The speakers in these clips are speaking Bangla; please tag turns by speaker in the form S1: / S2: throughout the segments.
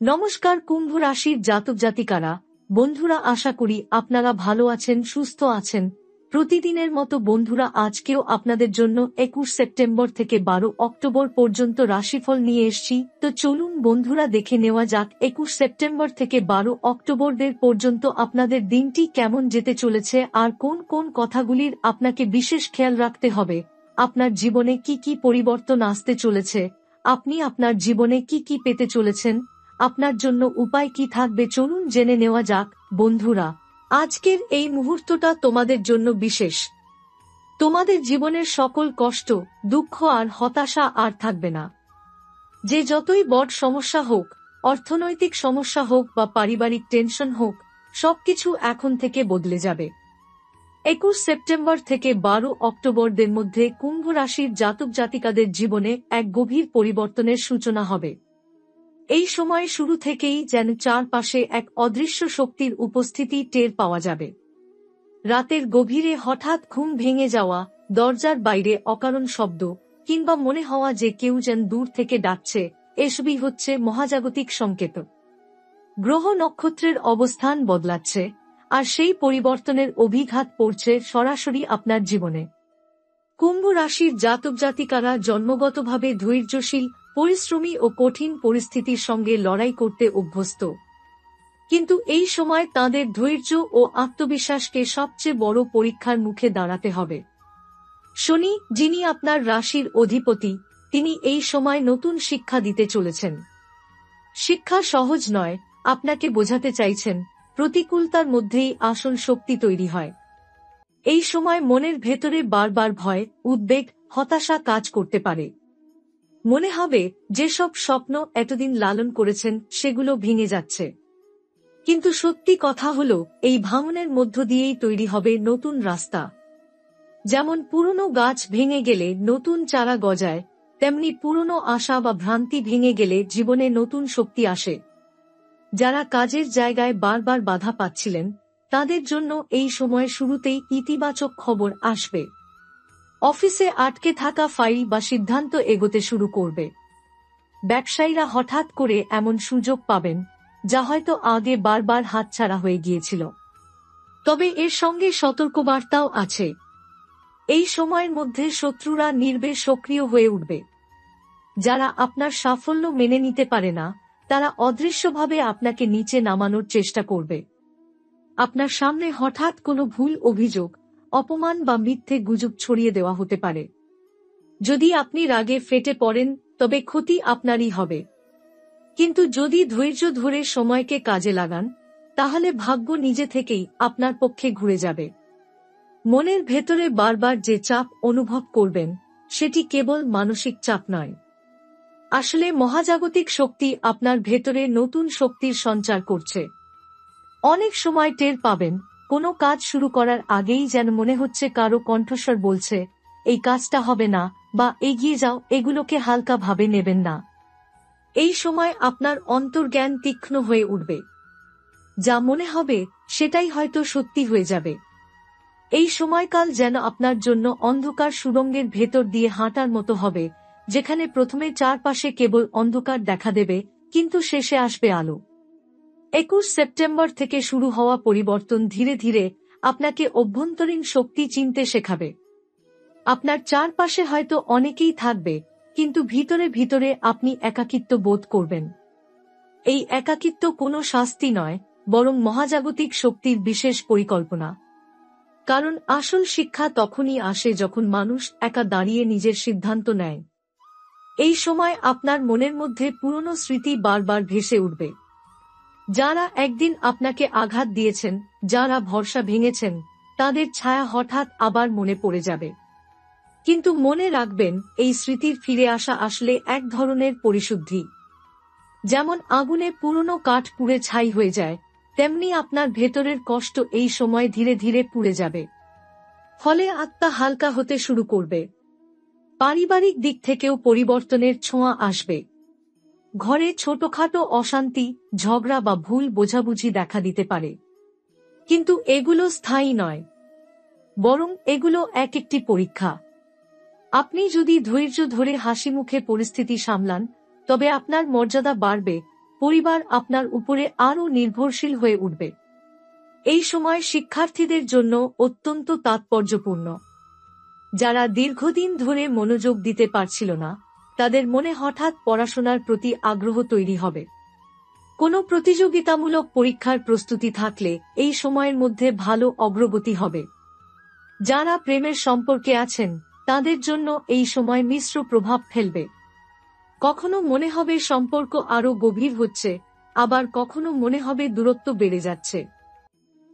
S1: নমস্কার কুম্ভ রাশির জাতক জাতিকারা, বন্ধুরা, আশা করি আপনারা ভালো আছেন, সুস্থ আছেন। প্রতিদিনের মতো বন্ধুরা, আজকেও আপনাদের জন্য 21 সেপ্টেম্বর থেকে 12 অক্টোবর পর্যন্ত রাশিফল নিয়ে এসেছি। তো চলুন বন্ধুরা, দেখে নেওয়া যাক 21 সেপ্টেম্বর থেকে 12 অক্টোবরদের পর্যন্ত আপনাদের দিনটি কেমন যেতে চলেছে আর কোন কোন কথাগুলির আপনাকে বিশেষ খেয়াল রাখতে হবে। আপনার জীবনে কি কি পরিবর্তন আসতে চলেছে, আপনি আপনার জীবনে কি কি পেতে চলেছেন, আপনার জন্য উপায় কি থাকবে, চলুন জেনে নেওয়া যাক। বন্ধুরা, আজকের এই মুহূর্তটা তোমাদের জন্য বিশেষ। তোমাদের জীবনের সকল কষ্ট, দুঃখ আর হতাশা আর থাকবে না। যে যতই বড় সমস্যা হোক, অর্থনৈতিক সমস্যা হোক বা পারিবারিক টেনশন হোক, সবকিছু এখন থেকে বদলে যাবে। 21 সেপ্টেম্বর থেকে 12 অক্টোবরদের মধ্যে কুম্ভ রাশির জাতক জাতিকাদের জীবনে এক গভীর পরিবর্তনের সূচনা হবে। এই সময় শুরু থেকেই যেন চারপাশে এক অদৃশ্য শক্তির উপস্থিতি টের পাওয়া যাবে। রাতের গভীরে হঠাৎ ঘুম ভেঙে যাওয়া, দরজার বাইরে অকারণ শব্দ, কিংবা মনে হওয়া যে কেউ যেন দূর থেকে ডাকছে, এসবই হচ্ছে মহাজাগতিক সংকেত। গ্রহ নক্ষত্রের অবস্থান বদলাচ্ছে, আর সেই পরিবর্তনের অভিঘাত পড়ছে সরাসরি আপনার জীবনে। কুম্ভ রাশির জাতক জাতিকারা জন্মগতভাবে ধৈর্যশীল, পরিশ্রমী ও কঠিন পরিস্থিতির সঙ্গে লড়াই করতে অভ্যস্ত। কিন্তু এই সময় তাঁদের ধৈর্য ও আত্মবিশ্বাসকে সবচেয়ে বড় পরীক্ষার মুখে দাঁড়াতে হবে। শনি, যিনি আপনার রাশির অধিপতি, তিনি এই সময় নতুন শিক্ষা দিতে চলেছেন। শিক্ষা সহজ নয়, আপনাকে বোঝাতে চাইছেন প্রতিকূলতার মধ্যেই আসল শক্তি তৈরি হয়। এই সময় মনের ভেতরে বারবার ভয়, উদ্বেগ, হতাশা কাজ করতে পারে। মনে হবে যেসব স্বপ্ন এতদিন লালন করেছেন সেগুলো ভেঙে যাচ্ছে। কিন্তু সত্যি কথা হলো, এই ভাঙনের মধ্য দিয়েই তৈরি হবে নতুন রাস্তা। যেমন পুরনো গাছ ভেঙে গেলে নতুন চারা গজায়, তেমনি পুরনো আশা বা ভ্রান্তি ভেঙে গেলে জীবনে নতুন শক্তি আসে। যারা কাজের জায়গায় বারবার বাধা পাচ্ছিলেন, তাদের জন্য এই সময় শুরুতেই ইতিবাচক খবর আসবে। অফিসে আটকে থাকা ফাইল বা সিদ্ধান্ত এগোতে শুরু করবে। ব্যবসায়ীরা হঠাৎ করে এমন সুযোগ পাবেন যা হয়তো আগে বারবার হাতছাড়া হয়ে গিয়েছিল। তবে এর সঙ্গে সতর্কবার্তাও আছে। এই সময়ের মধ্যে শত্রুরা নির্বেশ সক্রিয় হয়ে উঠবে। যারা আপনার সাফল্য মেনে নিতে পারে না, তারা অদৃশ্যভাবে আপনাকে নিচে নামানোর চেষ্টা করবে। আপনার সামনে হঠাৎ কোনো ভুল অভিযোগ, অপমান বা মিথ্যে গুজব ছড়িয়ে দেওয়া হতে পারে। যদি আপনি রাগে ফেটে পড়েন, তবে ক্ষতি আপনারই হবে। কিন্তু যদি ধৈর্য ধরে সময়কে কাজে লাগান, তাহলে ভাগ্য নিজে থেকেই আপনার পক্ষে ঘুরে যাবে। মনের ভেতরে বারবার যে চাপ অনুভব করবেন, সেটি কেবল মানসিক চাপ নয়। আসলে মহাজাগতিক শক্তি আপনার ভেতরে নতুন শক্তির সঞ্চার করছে। অনেক সময় টের পাবেন, কোনো কাজ শুরু করার আগেই যেন মনে হচ্ছে কারো কণ্ঠস্বর বলছে, এই কাজটা হবে না, বা এগিয়ে যাও, এগুলোকে হালকা ভাবে নেবেন না। এই সময় আপনার অন্তর্জ্ঞান তীক্ষ্ণ হয়ে উঠবে। যা মনে হবে সেটাই হয়তো সত্যি হয়ে যাবে। এই সময়কাল যেন আপনার জন্য অন্ধকার সুড়ঙ্গের ভেতর দিয়ে হাঁটার মতো হবে, যেখানে প্রথমে চারপাশে কেবল অন্ধকার দেখা দেবে, কিন্তু শেষে আসবে আলো। 21 সেপ্টেম্বর থেকে শুরু হওয়া পরিবর্তন ধীরে ধীরে আপনাকে অভ্যন্তরীণ শক্তি চিনতে শেখাবে। আপনার চারপাশে হয়তো অনেকেই থাকবে, কিন্তু ভিতরে ভিতরে আপনি একাকিত্ব বোধ করবেন। এই একাকিত্ব কোনো শাস্তি নয়, বরং মহাজাগতিক শক্তির বিশেষ পরিকল্পনা। কারণ আসল শিক্ষা তখনই আসে যখন মানুষ একা দাঁড়িয়ে নিজের সিদ্ধান্ত নেয়। এই সময় আপনার মনের মধ্যে পুরনো স্মৃতি বারবার ভেসে উঠবে। যারা একদিন আপনাকে আঘাত দিয়েছেন, যারা ভরসা ভেঙেছেন, তাদের ছায়া হঠাৎ আবার মনে পড়ে যাবে। কিন্তু মনে রাখবেন, এই স্মৃতির ফিরে আসা আসলে এক ধরনের পরিশুদ্ধি। যেমন আগুনে পুরনো কাঠ পুড়ে ছাই হয়ে যায়, তেমনি আপনার ভেতরের কষ্ট এই সময় ধীরে ধীরে পুড়ে যাবে। ফলে আত্মা হালকা হতে শুরু করবে। পারিবারিক দিক থেকেও পরিবর্তনের ছোঁয়া আসবে। ঘরে ছোটখাটো অশান্তি, ঝগড়া বা ভুল বোঝাবুঝি দেখা দিতে পারে। কিন্তু এগুলো স্থায়ী নয়, বরং এগুলো এক একটি পরীক্ষা। আপনি যদি ধৈর্য ধরে হাসিমুখে পরিস্থিতি সামলান, তবে আপনার মর্যাদা বাড়বে, পরিবার আপনার উপরে আরও নির্ভরশীল হয়ে উঠবে। এই সময় শিক্ষার্থীদের জন্য অত্যন্ত তাৎপর্যপূর্ণ। যারা দীর্ঘদিন ধরে মনোযোগ দিতে পারছিল না, তাদের মনে হঠাৎ পড়াশোনার প্রতি আগ্রহ তৈরি হবে। কোনো প্রতিযোগিতামূলক পরীক্ষার প্রস্তুতি থাকলে এই সময়ের মধ্যে ভালো অগ্রগতি হবে। যারা প্রেমের সম্পর্কে আছেন, তাদের জন্য এই সময় মিশ্র প্রভাব ফেলবে। কখনো মনে হবে সম্পর্ক আরও গভীর হচ্ছে, আবার কখনো মনে হবে দূরত্ব বেড়ে যাচ্ছে।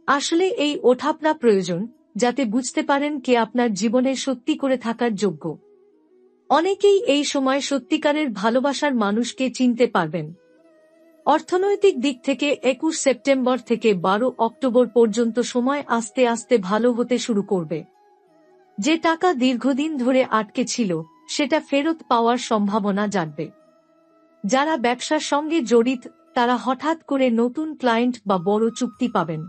S1: আসলে এই ওঠাপড়া প্রয়োজন, যাতে বুঝতে পারেন কে আপনার জীবনে সত্যি করে থাকার যোগ্য। অনেকেই এই সময় সত্যিকারের ভালোবাসার মানুষকে চিনতে পারবেন। অর্থনৈতিক দিক থেকে 21 সেপ্টেম্বর থেকে 12 অক্টোবর পর্যন্ত সময় আস্তে আস্তে ভালো হতে শুরু করবে। যে টাকা দীর্ঘদিন ধরে আটকে ছিল, সেটা ফেরত পাওয়ার সম্ভাবনা জাগবে। যারা ব্যবসার সঙ্গে জড়িত, তারা হঠাৎ করে নতুন ক্লায়েন্ট বা বড় চুক্তি পাবেন।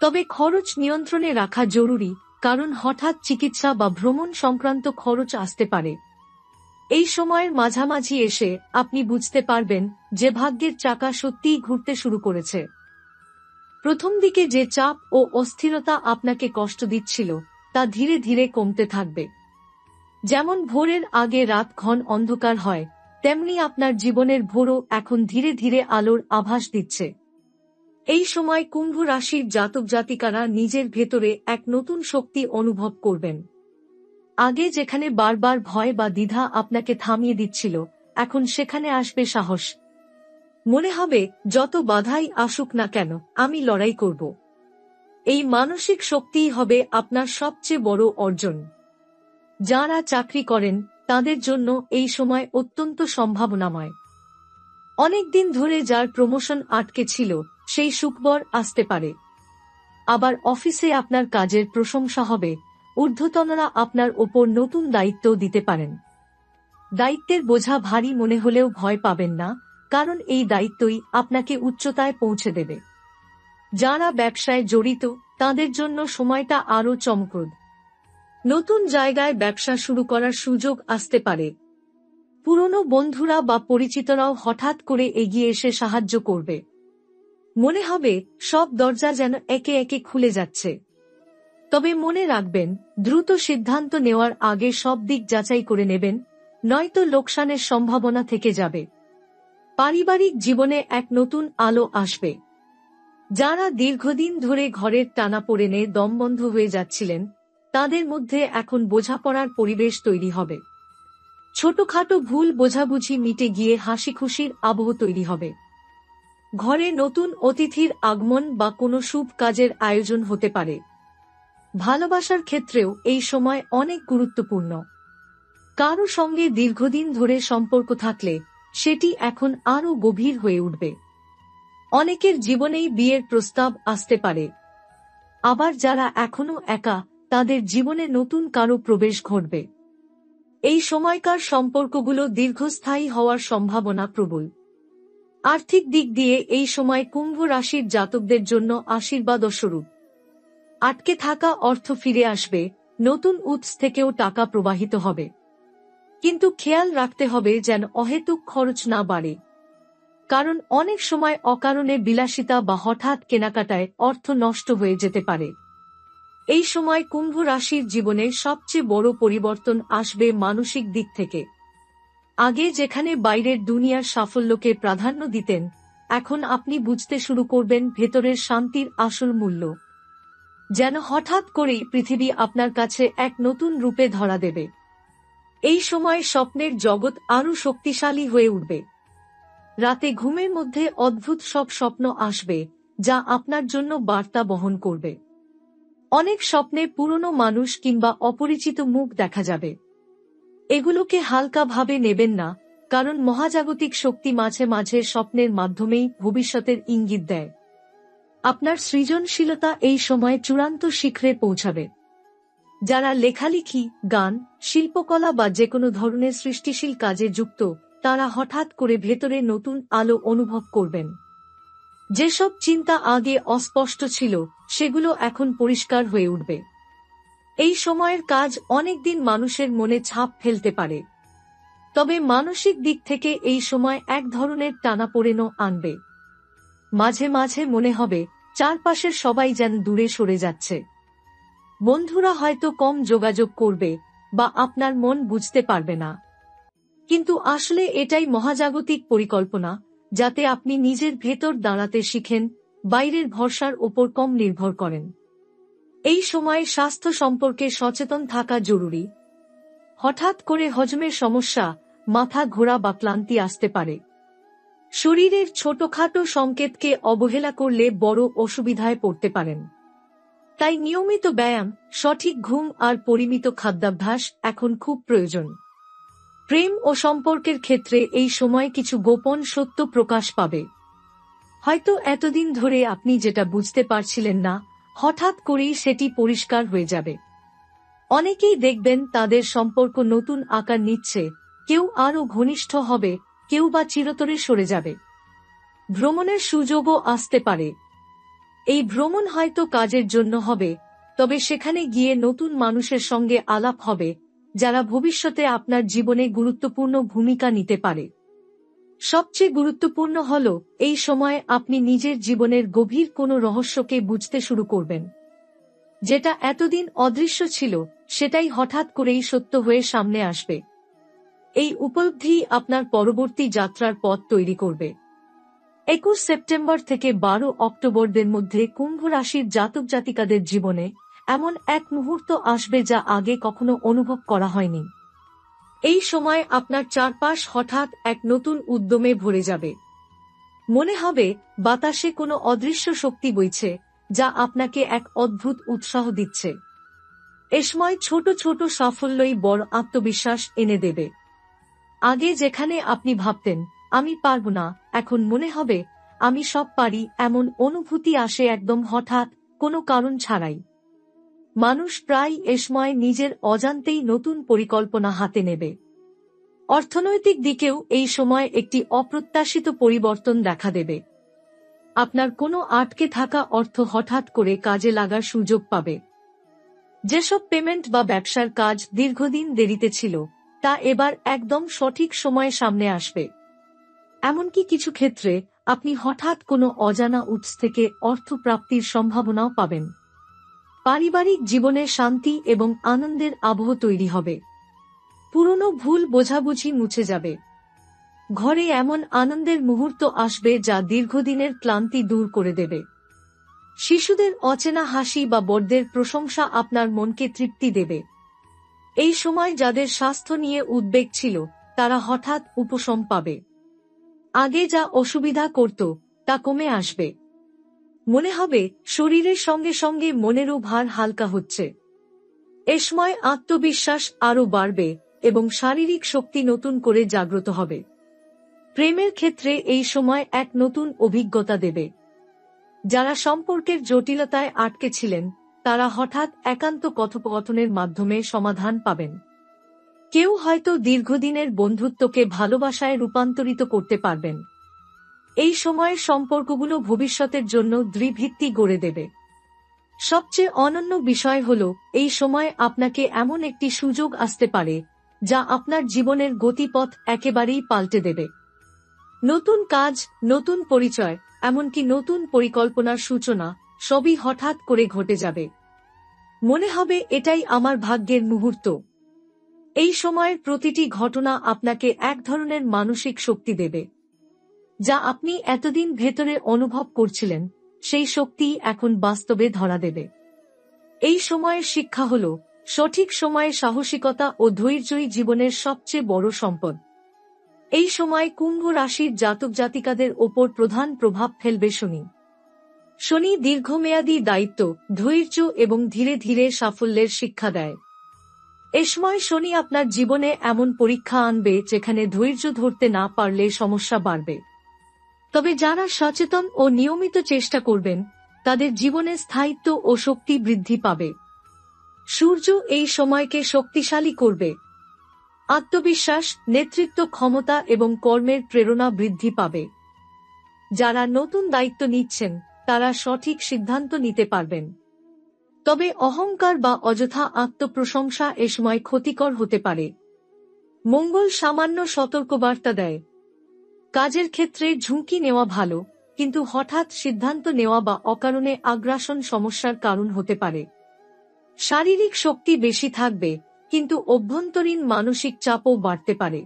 S1: তবে খরচ নিয়ন্ত্রণে রাখা জরুরি, কারণ হঠাৎ চিকিৎসা বা ভ্রমণ সংক্রান্ত খরচ আসতে পারে। এই সময়ের মাঝামাঝি এসে আপনি বুঝতে পারবেন যে ভাগ্যের চাকা সত্যিই ঘুরতে শুরু করেছে। প্রথম দিকে যে চাপ ও অস্থিরতা আপনাকে কষ্ট দিচ্ছিল, তা ধীরে ধীরে কমতে থাকবে। যেমন ভোরের আগে রাত ঘন অন্ধকার হয়, তেমনি আপনার জীবনের ভোরও এখন ধীরে ধীরে আলোর আভাস দিচ্ছে। এই সময় কুম্ভ রাশির জাতক জাতিকারা নিজের ভেতরে এক নতুন শক্তি অনুভব করবেন। আগে যেখানে বারবার ভয় বা দ্বিধা আপনাকে থামিয়ে দিচ্ছিল, এখন সেখানে আসবে সাহস। মনে হবে যত বাধাই আসুক না কেন, আমি লড়াই করব। এই মানসিক শক্তিই হবে আপনার সবচেয়ে বড় অর্জন। যারা চাকরি করেন, তাদের জন্য এই সময় অত্যন্ত সম্ভাবনাময়। অনেকদিন ধরে যার প্রমোশন আটকে ছিল, সেই সুখবর আসতে পারে। আবার অফিসে আপনার কাজের প্রশংসা হবে, ঊর্ধ্বতনরা আপনার ওপর নতুন দায়িত্ব দিতে পারেন। দায়িত্বের বোঝা ভারী মনে হলেও ভয় পাবেন না, কারণ এই দায়িত্বই আপনাকে উচ্চতায় পৌঁছে দেবে। যারা ব্যবসায় জড়িত, তাদের জন্য সময়টা আরও চমকপ্রদ। নতুন জায়গায় ব্যবসা শুরু করার সুযোগ আসতে পারে। পুরনো বন্ধুরা বা পরিচিতরাও হঠাৎ করে এগিয়ে এসে সাহায্য করবে। মনে হবে সব দরজা যেন একে একে খুলে যাচ্ছে। তবে মনে রাখবেন, দ্রুত সিদ্ধান্ত নেওয়ার আগে সব দিক যাচাই করে নেবেন, নয়তো লোকসানের সম্ভাবনা থেকে যাবে। পারিবারিক জীবনে এক নতুন আলো আসবে। যারা দীর্ঘদিন ধরে ঘরের টানাপোড়েনে দমবন্ধ হয়ে যাচ্ছিলেন, তাদের মধ্যে এখন বোঝাপড়ার পরিবেশ তৈরি হবে। ছোটখাটো ভুল বোঝাবুঝি মিটে গিয়ে হাসি খুশির আবহ তৈরি হবে। ঘরে নতুন অতিথির আগমন বা কোনো শুভ কাজের আয়োজন হতে পারে। ভালোবাসার ক্ষেত্রেও এই সময় অনেক গুরুত্বপূর্ণ। কারো সঙ্গে দীর্ঘদিন ধরে সম্পর্ক থাকলে সেটি এখন আরও গভীর হয়ে উঠবে। অনেকের জীবনেই বিয়ের প্রস্তাব আসতে পারে। আবার যারা এখনো একা, তাদের জীবনে নতুন কারো প্রবেশ ঘটবে। এই সময়কার সম্পর্কগুলো দীর্ঘস্থায়ী হওয়ার সম্ভাবনা প্রবল। আর্থিক দিক দিয়ে এই সময় কুম্ভ রাশির জাতকদের জন্য আশীর্বাদস্বরূপ। আটকে থাকা অর্থ ফিরে আসবে, নতুন উৎস থেকেও টাকা প্রবাহিত হবে। কিন্তু খেয়াল রাখতে হবে যেন অহেতুক খরচ না বাড়ে, কারণ অনেক সময় অকারণে বিলাসিতা বা হঠাৎ কেনাকাটায় অর্থ নষ্ট হয়ে যেতে পারে। এই সময় কুম্ভ রাশির জীবনে সবচেয়ে বড় পরিবর্তন আসবে মানসিক দিক থেকে। আগে যেখানে বাইরের দুনিয়ার সাফল্যকে প্রাধান্য দিতেন, এখন আপনি বুঝতে শুরু করবেন ভেতরের শান্তির আসল মূল্য। যেন হঠাৎ করেই পৃথিবী আপনার কাছে এক নতুন রূপে ধরা দেবে। এই সময় স্বপ্নের জগৎ আরও শক্তিশালী হয়ে উঠবে। রাতে ঘুমের মধ্যে অদ্ভুত সব স্বপ্ন আসবে, যা আপনার জন্য বার্তা বহন করবে। অনেক স্বপ্নে পুরনো মানুষ কিংবা অপরিচিত মুখ দেখা যাবে। এগুলোকে হালকাভাবে নেবেন না, কারণ মহাজাগতিক শক্তি মাঝে মাঝে স্বপ্নের মাধ্যমেই ভবিষ্যতের ইঙ্গিত দেয়। আপনার সৃজনশীলতা এই সময় চূড়ান্ত শিখরে পৌঁছাবে। যারা লেখালেখি, গান, শিল্পকলা বা যেকোনো ধরনের সৃষ্টিশীল কাজে যুক্ত, তারা হঠাৎ করে ভেতরে নতুন আলো অনুভব করবেন। যেসব চিন্তা আগে অস্পষ্ট ছিল, সেগুলো এখন পরিষ্কার হয়ে উঠবে। এই সময়ের কাজ অনেকদিন মানুষের মনে ছাপ ফেলতে পারে। তবে মানসিক দিক থেকে এই সময় এক ধরনের টানাপোড়েনও আনবে। মাঝে মাঝে মনে হবে চারপাশের সবাই যেন দূরে সরে যাচ্ছে। বন্ধুরা হয়তো কম যোগাযোগ করবে বা আপনার মন বুঝতে পারবে না, কিন্তু আসলে এটাই মহাজাগতিক পরিকল্পনা, যাতে আপনি নিজের ভেতর দাঁড়াতে শিখেন, বাইরের ভরসার ওপর কম নির্ভর করেন। এই সময়ে স্বাস্থ্য সম্পর্কে সচেতন থাকা জরুরি। হঠাৎ করে হজমের সমস্যা, মাথা ঘোরা বা ক্লান্তি আসতে পারে। শরীরের ছোটখাটো সংকেতকে অবহেলা করলে বড় অসুবিধায় পড়তে পারেন। তাই নিয়মিত ব্যায়াম, সঠিক ঘুম আর পরিমিত খাদ্যাভ্যাস এখন খুব প্রয়োজন। প্রেম ও সম্পর্কের ক্ষেত্রে এই সময় কিছু গোপন সত্য প্রকাশ পাবে। হয়তো এতদিন ধরে আপনি যেটা বুঝতে পারছিলেন না, হঠাৎ করেই সেটি পরিষ্কার হয়ে যাবে। অনেকেই দেখবেন তাদের সম্পর্ক নতুন আকার নিচ্ছে, কেউ আরও ঘনিষ্ঠ হবে, কেউ বা চিরতরে সরে যাবে। ভ্রমণের সুযোগও আসতে পারে। এই ভ্রমণ হয়তো কাজের জন্য হবে, তবে সেখানে গিয়ে নতুন মানুষের সঙ্গে আলাপ হবে, যারা ভবিষ্যতে আপনার জীবনে গুরুত্বপূর্ণ ভূমিকা নিতে পারে। সবচেয়ে গুরুত্বপূর্ণ হল, এই সময় আপনি নিজের জীবনের গভীর কোনো রহস্যকে বুঝতে শুরু করবেন। যেটা এতদিন অদৃশ্য ছিল, সেটাই হঠাৎ করেই সত্য হয়ে সামনে আসবে। এই উপলব্ধি আপনার পরবর্তী যাত্রার পথ তৈরি করবে। 21 সেপ্টেম্বর থেকে 12 অক্টোবরদের মধ্যে কুম্ভ রাশির জাতক জাতিকাদের জীবনে এমন এক মুহূর্ত আসবে যা আগে কখনো অনুভব করা হয়নি। এই সময় আপনার চারপাশ হঠাৎ এক নতুন উদ্যমে ভরে যাবে। মনে হবে বাতাসে কোনো অদৃশ্য শক্তি বইছে, যা আপনাকে এক অদ্ভুত উৎসাহ দিচ্ছে। এ সময় ছোট ছোট সাফল্যই বড় আত্মবিশ্বাস এনে দেবে। আগে যেখানে আপনি ভাবতেন আমি পারব না, এখন মনে হবে আমি সব পারি, এমন অনুভূতি আসে একদম হঠাৎ, কোনো কারণ ছাড়াই। মানুষ প্রায় এ সময় নিজের অজান্তেই নতুন পরিকল্পনা হাতে নেবে। অর্থনৈতিক দিকেও এই সময় একটি অপ্রত্যাশিত পরিবর্তন দেখা দেবে। আপনার কোনো আটকে থাকা অর্থ হঠাৎ করে কাজে লাগার সুযোগ পাবে। যেসব পেমেন্ট বা ব্যবসার কাজ দীর্ঘদিন দেরিতে ছিল, তা এবার একদম সঠিক সময়ে সামনে আসবে। এমনকি কিছু ক্ষেত্রে আপনি হঠাৎ কোনো অজানা উৎস থেকে অর্থ প্রাপ্তির সম্ভাবনাও পাবেন। পারিবারিক জীবনে শান্তি এবং আনন্দের আবহ তৈরি হবে। পুরনো ভুল বোঝাবুঝি মুছে যাবে। ঘরে এমন আনন্দের মুহূর্ত আসবে যা দীর্ঘদিনের ক্লান্তি দূর করে দেবে। শিশুদের অচেনা হাসি বা বড়দের প্রশংসা আপনার মনকে তৃপ্তি দেবে। এই সময় যাদের স্বাস্থ্য নিয়ে উদ্বেগ ছিল, তারা হঠাৎ উপশম পাবে। আগে যা অসুবিধা করত, তা কমে আসবে। মনে হবে শরীরের সঙ্গে সঙ্গে মনেরও ভার হালকা হচ্ছে। এ সময় আত্মবিশ্বাস আরও বাড়বে এবং শারীরিক শক্তি নতুন করে জাগ্রত হবে। প্রেমের ক্ষেত্রে এই সময় এক নতুন অভিজ্ঞতা দেবে। যারা সম্পর্কের জটিলতায় আটকে ছিলেন, তারা হঠাৎ একান্ত কথোপকথনের মাধ্যমে সমাধান পাবেন। কেউ হয়তো দীর্ঘদিনের বন্ধুত্বকে ভালোবাসায় রূপান্তরিত করতে পারবেন। এই সময়ের সম্পর্কগুলো ভবিষ্যতের জন্য দৃঢ় ভিত্তি গড়ে দেবে। সবচেয়ে অনন্য বিষয় হল, এই সময় আপনাকে এমন একটি সুযোগ আসতে পারে যা আপনার জীবনের গতিপথ একেবারেই পাল্টে দেবে। নতুন কাজ, নতুন পরিচয়, এমনকি নতুন পরিকল্পনার সূচনা, সবই হঠাৎ করে ঘটে যাবে। মনে হবে এটাই আমার ভাগ্যের মুহূর্ত। এই সময়ের প্রতিটি ঘটনা আপনাকে এক ধরনের মানসিক শক্তি দেবে, যা আপনি এতদিন ভেতরে অনুভব করছিলেন, সেই শক্তি এখন বাস্তবে ধরা দেবে। এই সময়ের শিক্ষা হল, সঠিক সময়ে সাহসিকতা ও ধৈর্যই জীবনের সবচেয়ে বড় সম্পদ। এই সময় কুম্ভ রাশির জাতক জাতিকাদের ওপর প্রধান প্রভাব ফেলবে শনি। শনি দীর্ঘমেয়াদী দায়িত্ব, ধৈর্য এবং ধীরে ধীরে সাফল্যের শিক্ষা দেয়। এ সময় শনি আপনার জীবনে এমন পরীক্ষা আনবে যেখানে ধৈর্য ধরতে না পারলে সমস্যা বাড়বে। তবে যারা সচেতন ও নিয়মিত চেষ্টা করবেন, তাদের জীবনে স্থায়িত্ব ও শক্তি বৃদ্ধি পাবে। সূর্য এই সময়কে শক্তিশালী করবে। আত্মবিশ্বাস, নেতৃত্ব ক্ষমতা এবং কর্মের প্রেরণা বৃদ্ধি পাবে। যারা নতুন দায়িত্ব নিচ্ছেন, তারা সঠিক সিদ্ধান্ত নিতে পারবেন। তবে অহংকার বা অযথা আত্মপ্রশংসা এ সময় ক্ষতিকর হতে পারে। মঙ্গল সামান্য সতর্কবার্তা দেয়। কাজের ক্ষেত্রে ঝুঁকি নেওয়া ভালো, কিন্তু হঠাৎ সিদ্ধান্ত নেওয়া বা অকারণে আগ্রাসন সমস্যার কারণ হতে পারে। শারীরিক শক্তি বেশি থাকবে, কিন্তু অভ্যন্তরীণ মানসিক চাপও বাড়তে পারে।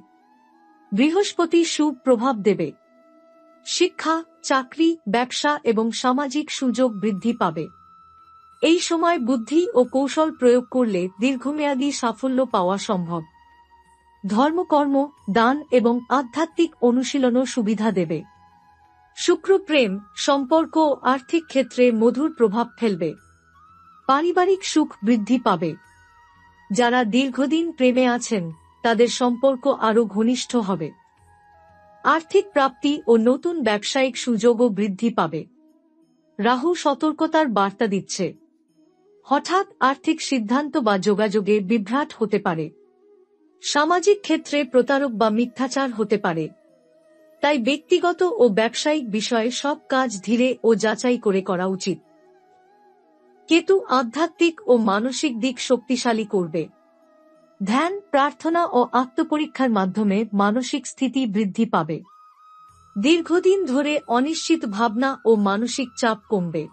S1: বৃহস্পতি শুভ প্রভাব দেবে। শিক্ষা, চাকরি, ব্যবসা এবং সামাজিক সুযোগ বৃদ্ধি পাবে। এই সময় বুদ্ধি ও কৌশল প্রয়োগ করলে দীর্ঘমেয়াদী সাফল্য পাওয়া সম্ভব। ধর্মকর্ম, দান এবং আধ্যাত্মিক অনুশীলনও সুবিধা দেবে। শুক্র প্রেম, সম্পর্ক ও আর্থিক ক্ষেত্রে মধুর প্রভাব ফেলবে। পারিবারিক সুখ বৃদ্ধি পাবে। যারা দীর্ঘদিন প্রেমে আছেন, তাদের সম্পর্ক আরও ঘনিষ্ঠ হবে। আর্থিক প্রাপ্তি ও নতুন ব্যবসায়িক সুযোগও বৃদ্ধি পাবে। রাহু সতর্কতার বার্তা দিচ্ছে। হঠাৎ আর্থিক সিদ্ধান্ত বা যোগাযোগে বিভ্রাট হতে পারে। সামাজিক ক্ষেত্রে প্রতারক বা মিথ্যাচার হতে পারে। তাই ব্যক্তিগত ও ব্যবসায়িক বিষয়ে সব কাজ ধীরে ও যাচাই করে করা উচিত। কেতু আধ্যাত্মিক ও মানসিক দিক শক্তিশালী করবে। ধ্যান, প্রার্থনা ও আত্মপরীক্ষার মাধ্যমে মানসিক স্থিতি বৃদ্ধি পাবে। দীর্ঘদিন ধরে অনিশ্চিত ভাবনা ও মানসিক চাপ কমবে।